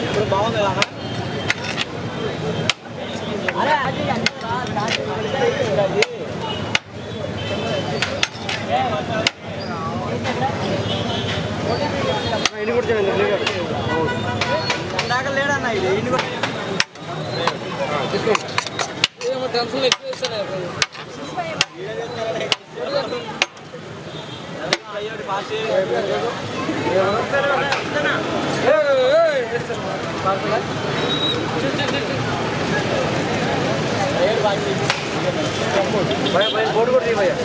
ఇప్పుడు బాగుంది కదా అరే అది ఇన్ని కూడా ఇందాక లేడన్నా ఇది ఇన్ని కూడా తీసుకోండి టెన్షన్ ఎక్కువ ఇస్తాను బోర్డు కూడా భయ్యా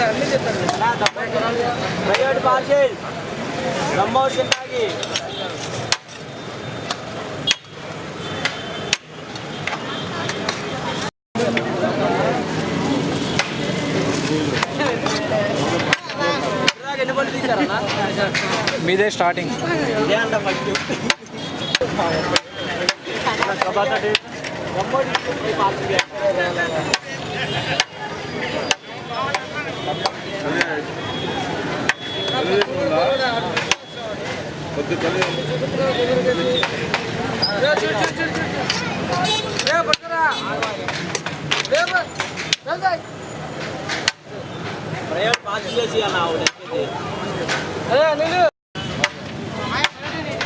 అన్నీ చెప్తాను భయ్యాడు పార్సెల్ రమ్మౌట్ కిందాకి ఎన్ని పళ్ళు తీసారన్నా మీదే స్టార్టింగ్ ఇదే అంట ఫస్ట్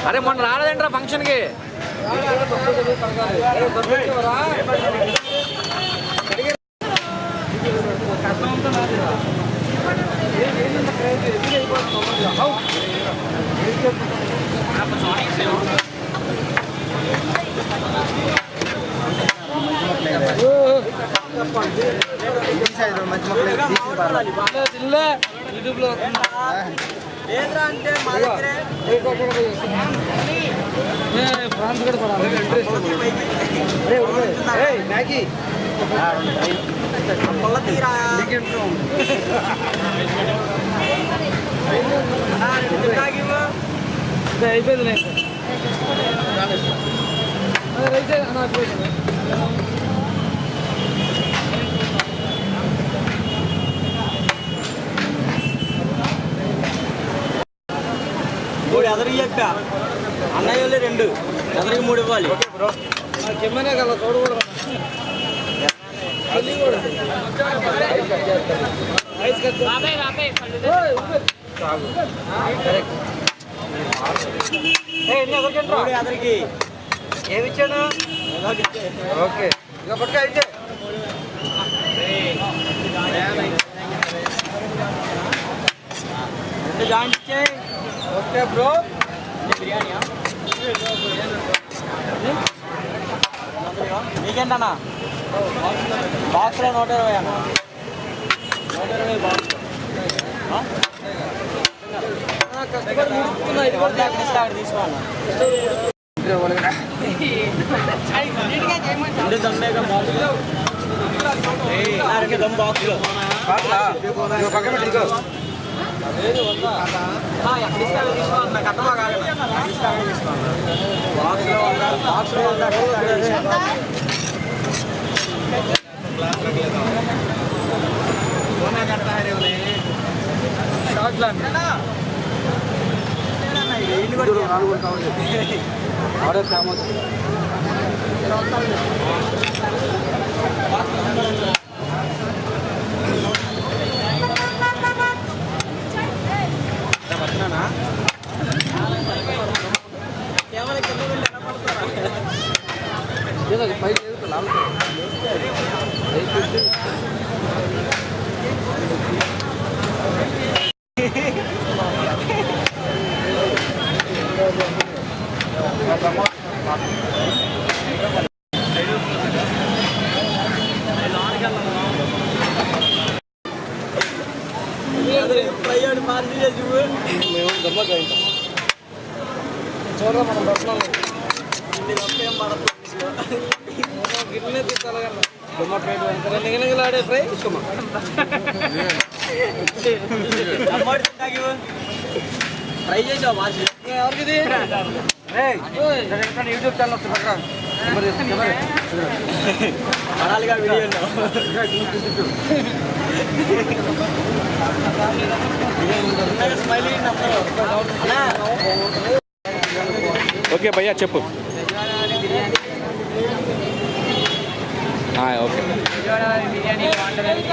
అరే మొన్న రాలేదంటారా ఫంక్షన్కి అంటే మా దగ్గరే ఫ్రాన్స్ కూడా మ్యాగీ పొల్ల తీరా అయిపోయింది మూడు ఎదరికి చెప్పా అన్నయ్య వాళ్ళు 2 ఎదరికి 3 ఇవ్వాలి కిమ్మనే కదా చూడకూడదు ఎదరికి ఏమి ఇచ్చాను ఓకే ఇక పట్టుక అయితే జాయింట్ ఇచ్చే ఓకే బ్రో బిర్యానీయా నీకేంటన్నా బాక్స్లో 120 అన్న 120 బాక్స్ ఇది కూడా తీసుకోవాలన్నా దమ్మేగా బాక్స్లో 2 దమ్ బాక్స్లో పక్కన పెట్టుకో కట్టమా కాదు బాక్స్లో ఆర్డర్ ఫేమస్ పై చూడరా మనం దర్శనం గిన్నె తీసుకోవాలి బొమ్మ ఫ్రై నిగనిగలాడే ఫ్రై ఇష్టమా ట్రై చేసావు మార్చి ఎవరికి యూట్యూబ్ ఛానల్ వస్తుంది మనాలిగా వీడియో స్మైలీ ఓకే భయ్యా చెప్పు. ఓకే విజయవాడ బిర్యానీ బాగుంటుంది.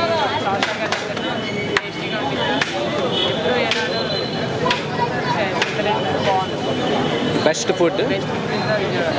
సంవత్సరంగా టేస్టీగా ఉంటుంది. ఎప్పుడు ఏనాడు బాగుంటుంది. Best food best Vijayawada.